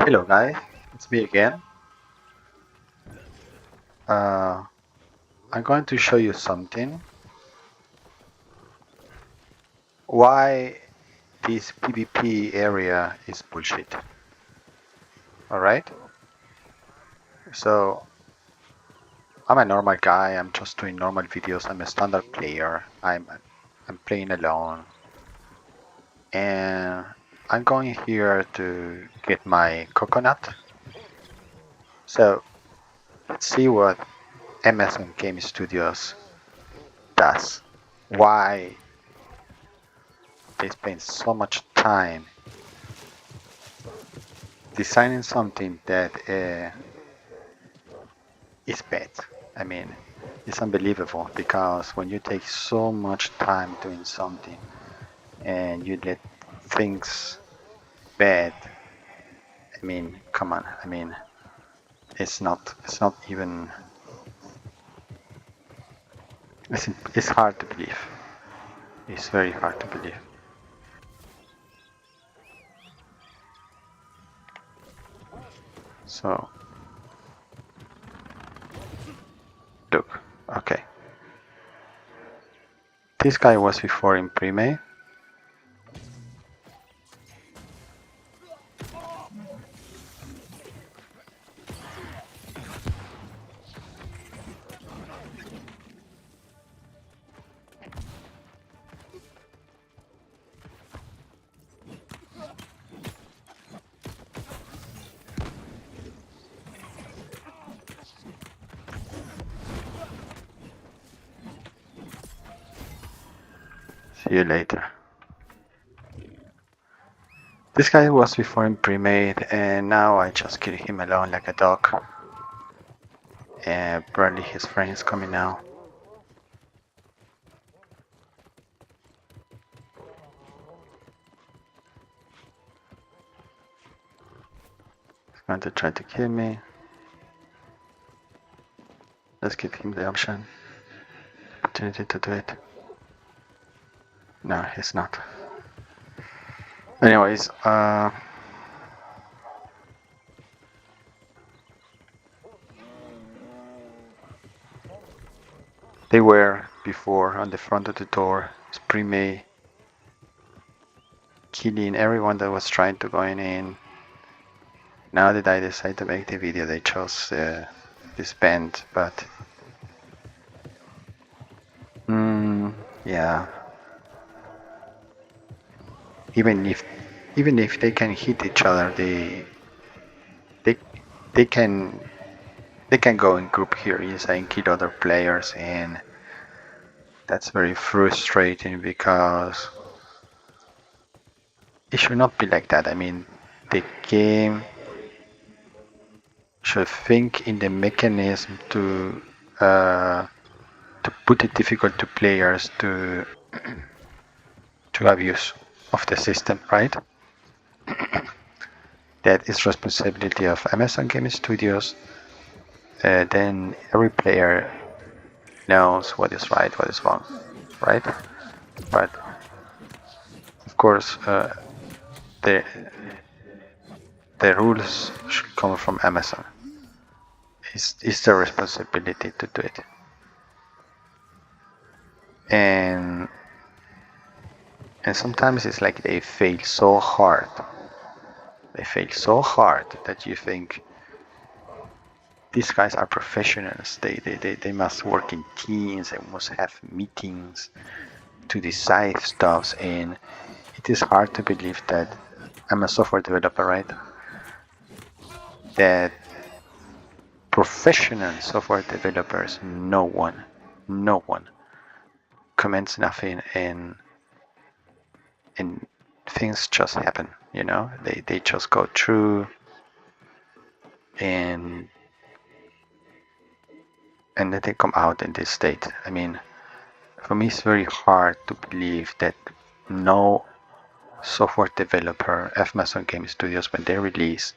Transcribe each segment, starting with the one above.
Hello guys, it's me again. Uh, I'm going to show you something. Why this PvP area is bullshit. Alright? So, I'm a normal guy, I'm just doing normal videos, I'm a standard player, I'm playing alone. And I'm going here to get my coconut. So, let's see what Amazon Game Studios does. Why they spend so much time designing something that is bad. I mean, it's unbelievable because when you take so much time doing something and you let things bad, I mean, come on. I mean, it's not even. It's hard to believe. It's very hard to believe. So, look, okay. This guy was before in pre-May. See you later. This guy was before in pre-made, and now I just kill him alone like a dog. And probably his friend is coming now. He's going to try to kill me. Let's give him the opportunity to do it. No, he's not. Anyways, they were before on the front of the door, pre-May, killing everyone that was trying to go in. Now that I decided to make the video, they chose this band, but yeah. Even if they can hit each other, they they can go in group here inside and kill other players, and that's very frustrating because it should not be like that. I mean, the game should think in the mechanism to put it difficult to players to abuse of the system, right? That is responsibility of Amazon Game Studios. Then every player knows what is right, what is wrong, right? But of course, the rules should come from Amazon. It's their responsibility to do it. And sometimes it's like they fail so hard. They fail so hard that you think these guys are professionals. They must work in teams. They must have meetings to decide stuff. And it is hard to believe that I'm a software developer, right? That professional software developers, no one comments nothing, and things just happen, you know. They just go through, and then they come out in this state. I mean, for me it's very hard to believe that no software developer, Amazon Game Studios, when they release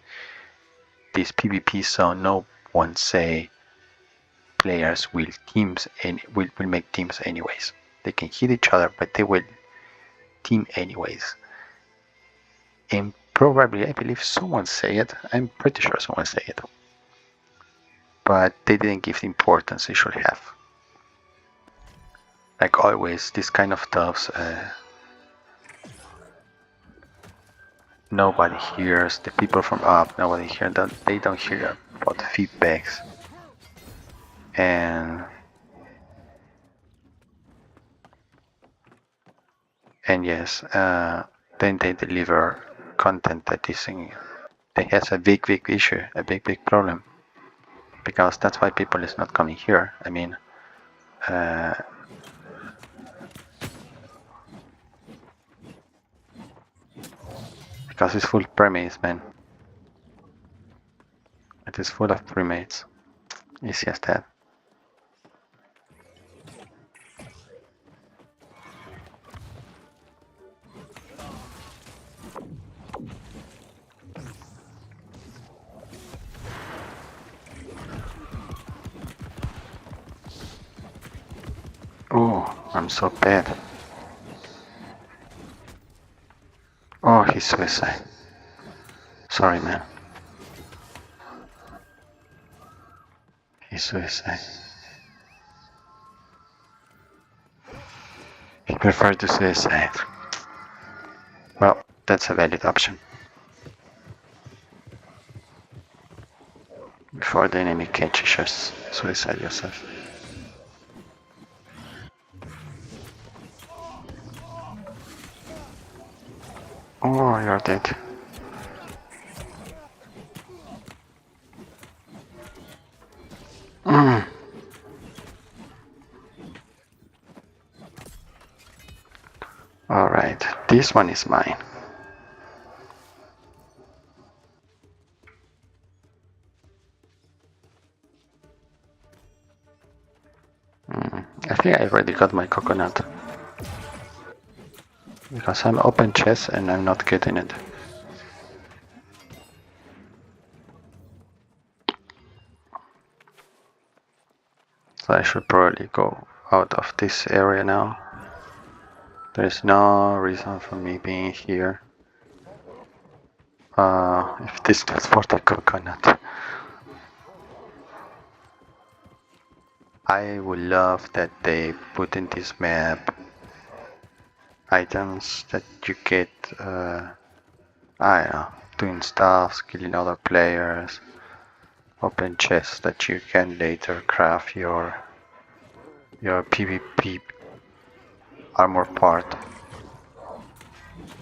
this PvP zone, no one say players will make teams anyways. They can hit each other, but they will team anyways. And Probably, I believe someone say it. I'm pretty sure someone say it. But they didn't give the importance they should have. Like always, this kind of stuff, nobody hears. The people from up, nobody hears that. They don't hear about the feedbacks. And yes, then they deliver content that is that has a big issue, a big problem, because that's why people is not coming here. I mean, because it's full primates, man. It is full of primates. Easy as that. Oh, I'm so bad. Oh, he's suicide. Sorry, man. He's suicide. He preferred to suicide. Well, that's a valid option. Before the enemy catches us, suicide yourself. Oh, you're dead. Alright, this one is mine. I think I already got my coconut. Because I'm open chest and I'm not getting it. So I should probably go out of this area now. There's no reason for me being here. If this was for the coconut. I would love that they put in this map items that you get, I don't know, doing stuff, killing other players, open chests that you can later craft your PvP armor part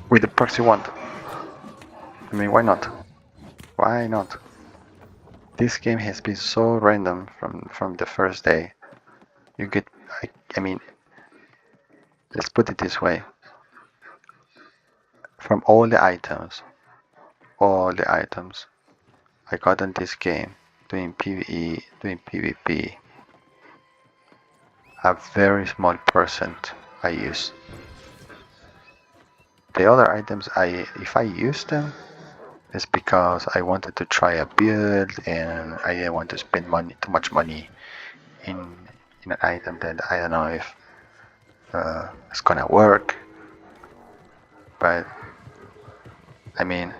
with the perks you want. I mean, why not? Why not? This game has been so random from the first day. You get, I mean, let's put it this way. From all the items I got in this game, doing PvE, doing PvP, a very small percent I use. The other items, if I use them, it's because I wanted to try a build and I didn't want to spend too much money in an item that I don't know if it's gonna work. But I mean,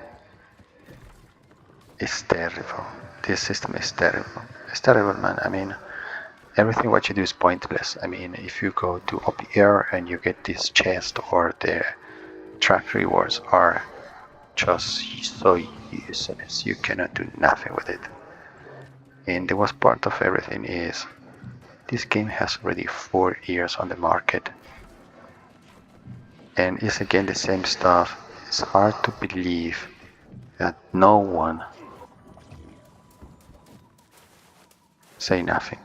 it's terrible. This system is terrible. It's terrible, man. I mean, everything what you do is pointless. I mean, if you go to up here and you get this chest or the track rewards are just so useless. You cannot do nothing with it. And the worst part of everything is this game has already 4 years on the market. And it's again the same stuff. It's hard to believe that no one say nothing.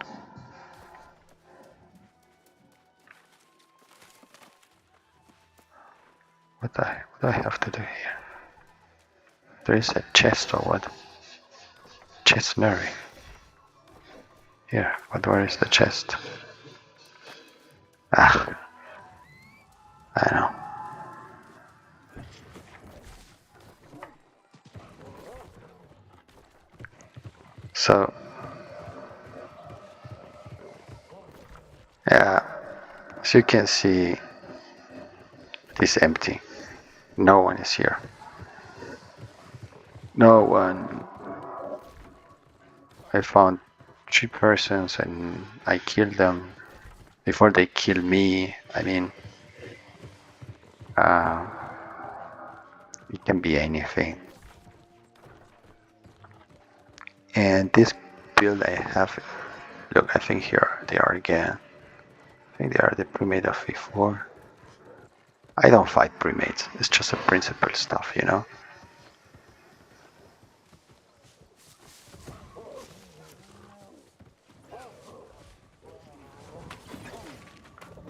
What do I have to do here? There is a chest or what? Chest Mary. Here, but where is the chest? Ah, I know. So, yeah, as you can see, it is empty. No one is here. No one. I found 3 persons and I killed them before they kill me. I mean, uh, it can be anything. And this build I have, look, I think here they are again. I think they are the primate of before. I don't fight primates. It's just a principle stuff, you know?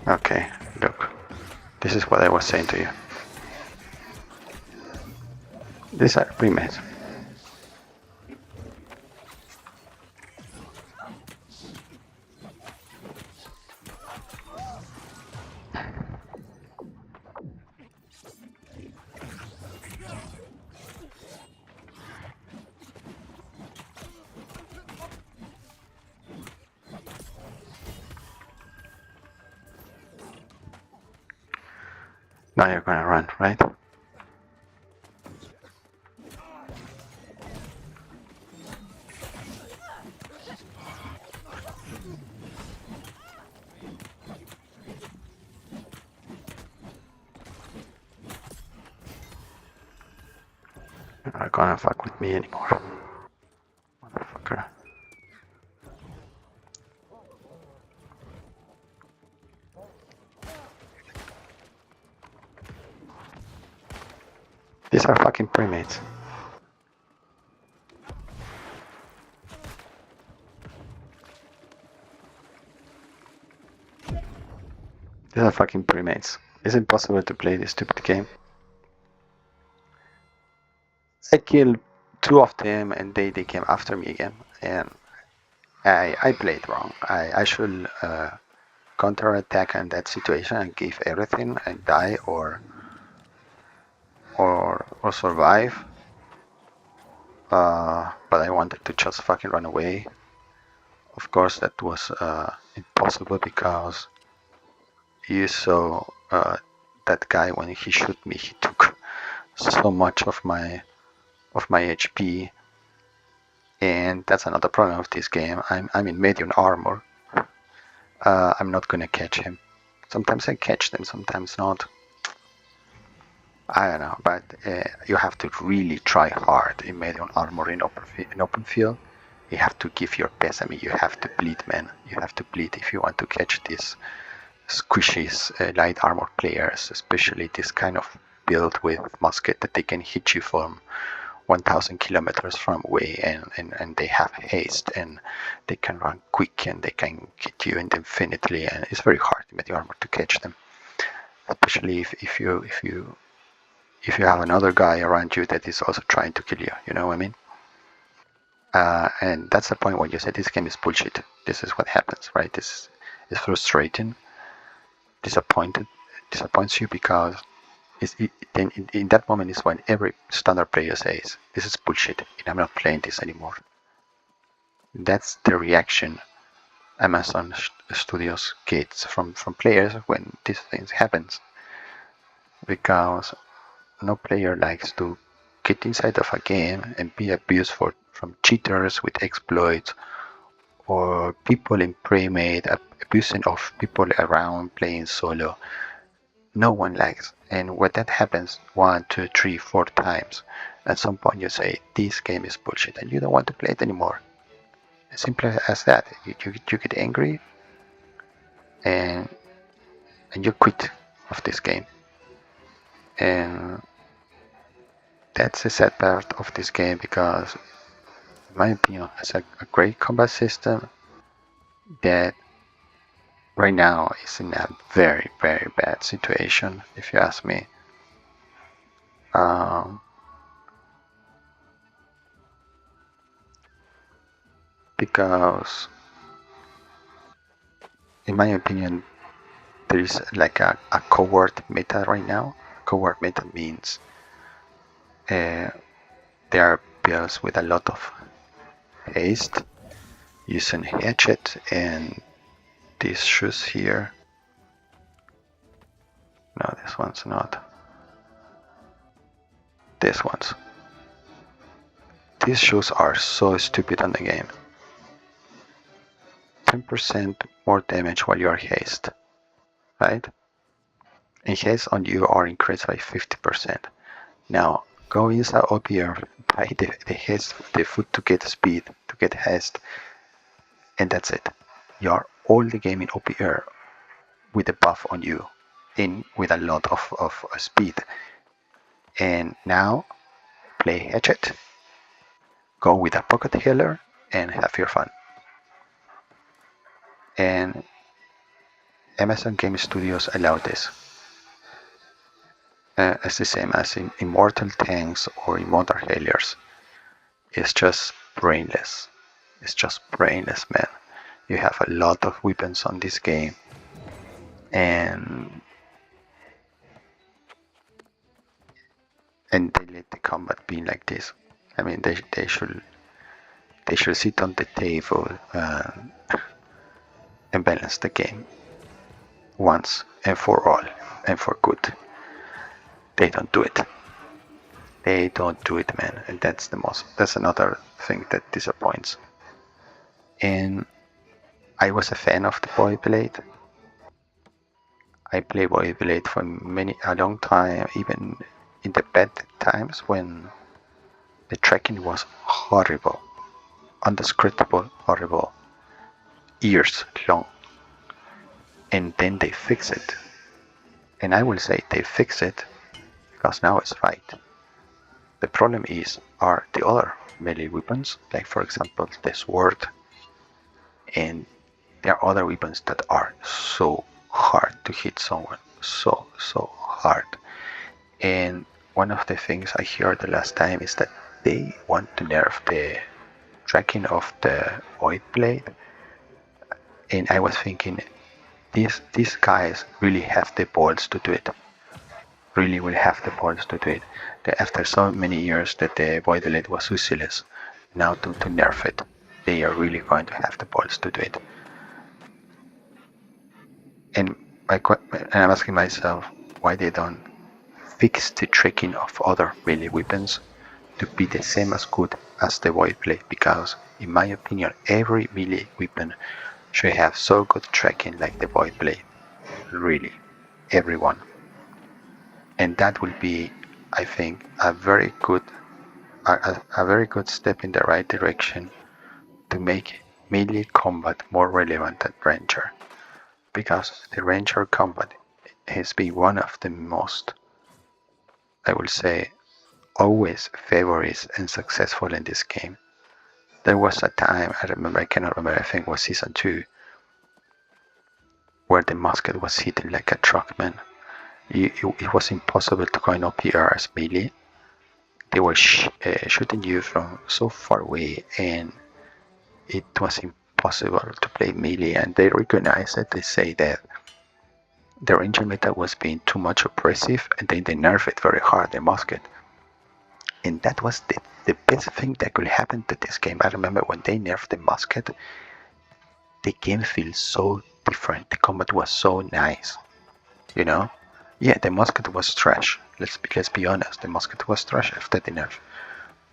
Okay, look. This is what I was saying to you. These are primates. Now you're gonna run, right? You're not gonna fuck with me anymore. Motherfucker. These are fucking primates. These are fucking primates. It's impossible to play this stupid game. I killed 2 of them and they came after me again. And I played wrong. I should counter-attack in that situation and give everything and die or survive. But I wanted to just fucking run away. Of course, that was impossible because you saw that guy when he shot me. He took so much of my HP, and that's another problem of this game. I'm in medium armor. I'm not gonna catch him. Sometimes I catch them, sometimes not. I don't know, but you have to really try hard in medium armor in open field. You have to give your best. I mean, you have to bleed, man. You have to bleed if you want to catch these squishy light armor players, especially this kind of build with musket that they can hit you from 1,000 kilometers from away, and they have haste and they can run quick and they can hit you infinitely, and it's very hard in medium armor to catch them, especially if you have another guy around you that is also trying to kill you. You know what I mean? And that's the point when you say this game is bullshit. This is what happens, right? This is frustrating, disappoints you because then in that moment is when every standard player says, "This is bullshit, and I'm not playing this anymore." That's the reaction Amazon Studios gets from players when these things happens, because no player likes to get inside of a game and be abused from cheaters with exploits or people in pre-made abusing of people around playing solo. No one likes. And when that happens 1, 2, 3, 4 times, at some point you say this game is bullshit and you don't want to play it anymore. As simple as that. You get angry and you quit of this game. And that's the sad part of this game because, in my opinion, it's a great combat system that right now is in a very, very bad situation, if you ask me. Um, because, in my opinion, there is like a coward meta right now. Coward meta means there are builds with a lot of haste using hatchet and these shoes here. No, this one's not. This one's. these shoes are so stupid on the game. 10% more damage while you are haste, right? And haste on you are increased by 50%. Now, go inside OPR, buy the haste, the food to get speed, to get haste, and that's it. You are all the game in OPR with a buff on you, in with a lot of speed. And now, play Hatchet, go with a pocket healer, and have your fun. And Amazon Game Studios allow this. It's the same as in Immortal Tanks or Immortal Healers. It's just brainless. It's just brainless, man. You have a lot of weapons on this game, and they let the combat be like this. I mean, they should sit on the table and balance the game once and for all and for good. They don't do it. They don't do it, man, and that's another thing that disappoints. And I was a fan of the Boy Blade. I played Boy Blade for a long time, even in the bad times when the tracking was horrible, undescribable, horrible, years long. And then they fix it. And I will say they fix it because now it's right. The problem are the other melee weapons, like for example the sword, and there are other weapons that are so hard to hit someone, so hard. And one of the things I heard the last time is that they want to nerf the tracking of the Void Blade, and I was thinking these guys really have the balls to do it. Really will have the balls to do it. That after so many years that the Void Blade was useless, now to nerf it, they are really going to have the balls to do it. And I'm asking myself why they don't fix the tracking of other melee weapons to be the same as good as the Void Blade, because in my opinion every melee weapon should have so good tracking like the Void Blade. Really, everyone. And that will be, I think, a very good step in the right direction to make melee combat more relevant than Ranger, because the Ranger combat has been one of the most, I will say, always favorites and successful in this game. There was a time, I cannot remember, I think it was season 2, where the musket was hitting like a truck, man. It was impossible to go in OPR as melee. They were shooting you from so far away, and it was impossible to play melee, and they recognized it. They say that the ranger meta was being too much oppressive, and then they nerfed it very hard, the musket. And that was the best thing that could happen to this game. I remember when they nerfed the musket, the game feels so different. The combat was so nice, you know? Yeah, the musket was trash. Let's be honest. The musket was trash after the nerf.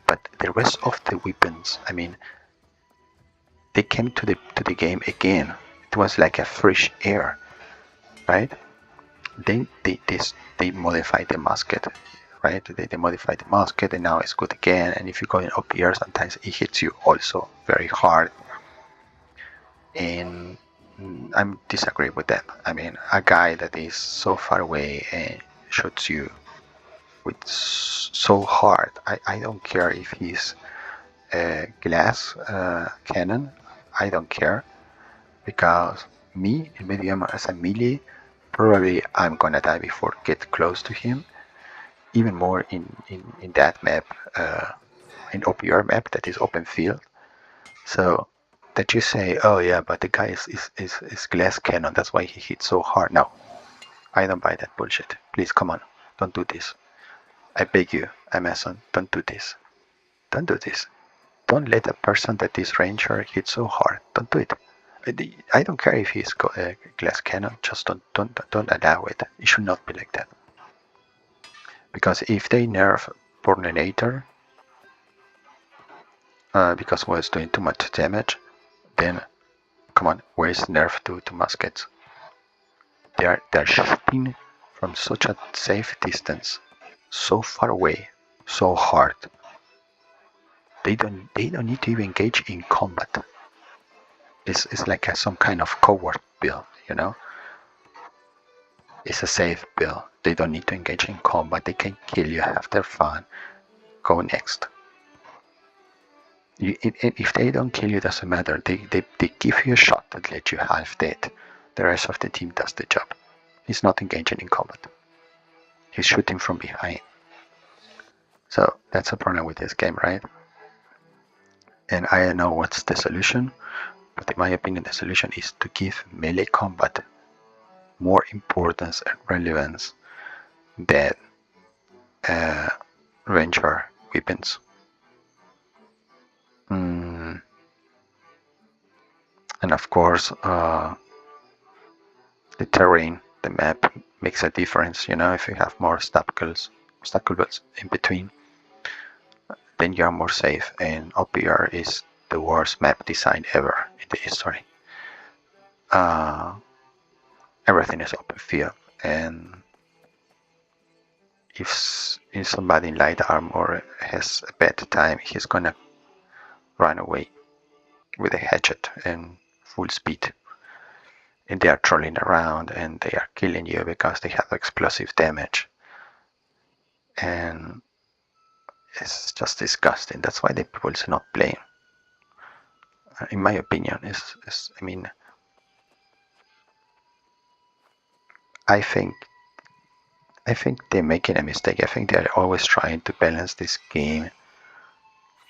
But the rest of the weapons, I mean, they came to the game again. It was like a fresh air, right? Then they modified the musket, right? They modified the musket, and now it's good again. And if you go in up here, sometimes it hits you also very hard. And I disagree with that. I mean, a guy that is so far away and shoots you with so hard. I don't care if he's glass cannon. I don't care, because me in medium as a melee, probably I'm gonna die before get close to him. Even more in that map, in OPR map that is open field. So that you say, oh yeah, but the guy is glass cannon, that's why he hits so hard. No, I don't buy that bullshit. Please, come on, don't do this. I beg you, Amazon, don't do this. Don't do this. Don't let a person that is ranger hit so hard. Don't do it. I don't care if he's got a glass cannon. Just don't allow it. It should not be like that. Because if they nerf Pollinator, because it was doing too much damage, then come on, where's nerf to muskets? They're shooting from such a safe distance, so far away, so hard. They don't need to even engage in combat. It's like some kind of coward build, you know. It's a safe build. They don't need to engage in combat. They can kill you, have their fun, go next. If they don't kill you, it doesn't matter. They give you a shot that lets you half dead. The rest of the team does the job. He's not engaging in combat. He's shooting from behind. So that's a problem with this game, right? And I don't know what's the solution, but in my opinion, the solution is to give melee combat more importance and relevance than ranger weapons. And of course, the terrain, the map makes a difference. You know, if you have more obstacles in between, then you are more safe. And OPR is the worst map design ever in the history. Everything is open field, and if somebody in light armor has a bad time, he's gonna run away with a hatchet and full speed. And they are trolling around and they are killing you because they have explosive damage. And it's just disgusting. That's why the people is not playing. In my opinion, I mean, I think they're making a mistake. I think they're always trying to balance this game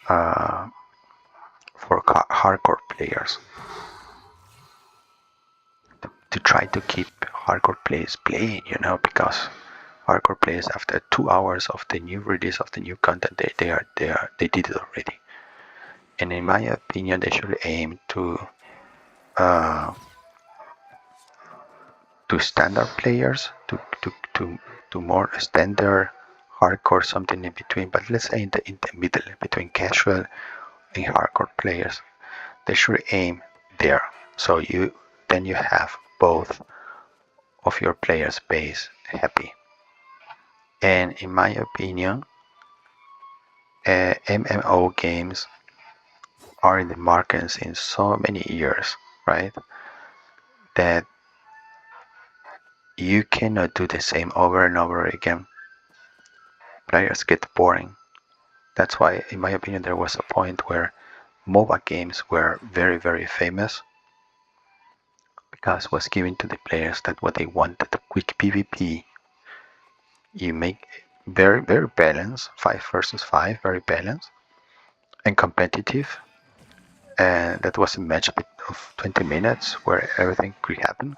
for hardcore players, to try to keep hardcore players playing, you know, because hardcore players after 2 hours of the new release of the new content, they did it already. And in my opinion, they should aim to standard players, to more standard hardcore, something in between. But let's say in the middle between casual and hardcore players, they should aim there. So you have both of your players base happy. And in my opinion, MMO games are in the market since so many years, right? That you cannot do the same over and over again. Players get boring. That's why, in my opinion, there was a point where MOBA games were very, very famous because it was given to the players that what they wanted, quick PvP. You make very, very balanced, 5 versus 5, very balanced and competitive. And that was a match of 20 minutes where everything could happen,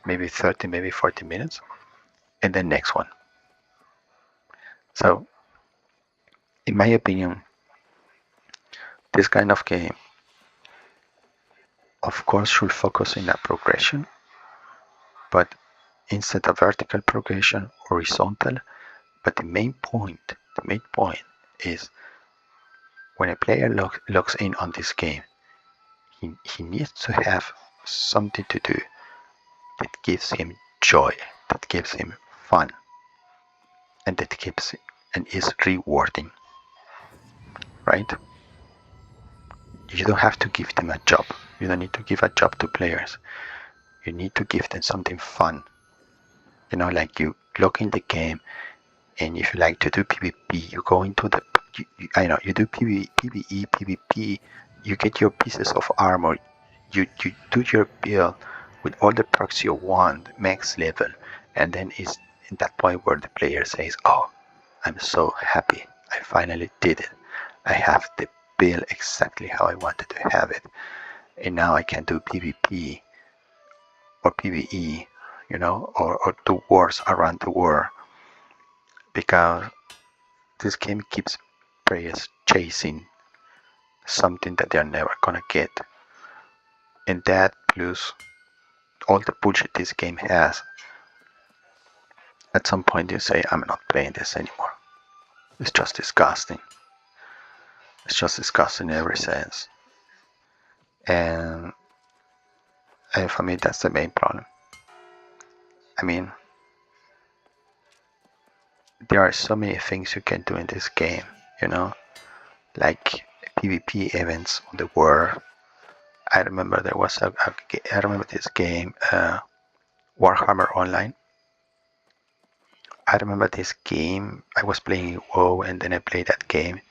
maybe 30, maybe 40 minutes, and then next one. So, in my opinion, this kind of game, of course, should focus in a progression, but instead of vertical progression, horizontal. But the main point is when a player logs in on this game, he needs to have something to do that gives him joy, that gives him fun, and that gives and is rewarding, right? You don't have to give them a job. You don't need to give a job to players. You need to give them something fun. You know, like you log in the game, and if you like to do PvP, you go into the you do PvE, PvP, you get your pieces of armor, you do your build with all the perks you want, max level, and then it's in that point where the player says, oh, I'm so happy, I finally did it. I have the build exactly how I wanted to have it, and now I can do PvP or PvE, you know, or do wars around the world, because this game keeps players chasing something that they're never gonna get. And that plus all the bullshit this game has, at some point you say, I'm not playing this anymore. It's just disgusting. It's just disgusting in every sense. And, and for me, that's the main problem. I mean, there are so many things you can do in this game, you know, like PvP events on the world. I remember there was I remember this game, Warhammer Online. I remember this game. I was playing WoW, and then I played that game.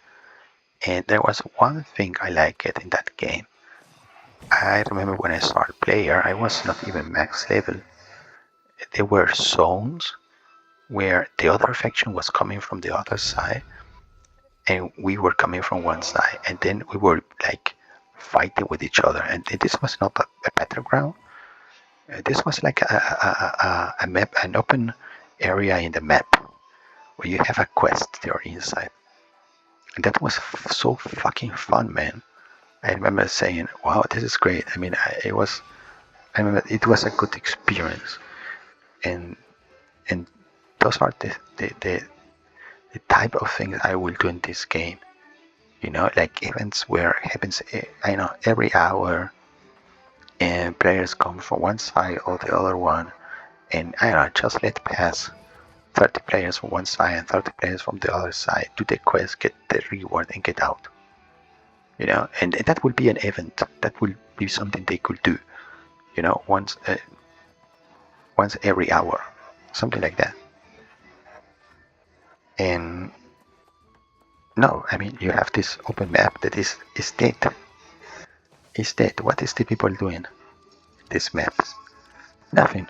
And there was one thing I liked in that game. I remember when I started player, I was not even max level. There were zones where the other faction was coming from the other side, and we were coming from one side, and then we were like fighting with each other. And this was not a battleground. This was like a map, an open area in the map where you have a quest there inside. And that was so fucking fun, man. I remember saying, "Wow, this is great." I mean, I remember it was a good experience, and and those are the type of things I will do in this game. You know, like events where it happens, I know, every hour, and players come from one side or the other one, and I don't know, just let pass 30 players from one side and 30 players from the other side, do the quest, get the reward, and get out. You know, and that will be an event. That will be something they could do. You know, once every hour, something like that. And no, I mean, you have this open map that is dead. Is dead. What is the people doing? This map. Nothing.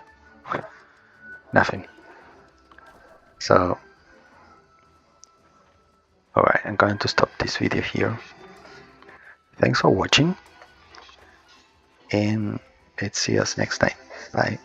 Nothing. So, alright, I'm going to stop this video here. Thanks for watching, and let's see us next time. Bye.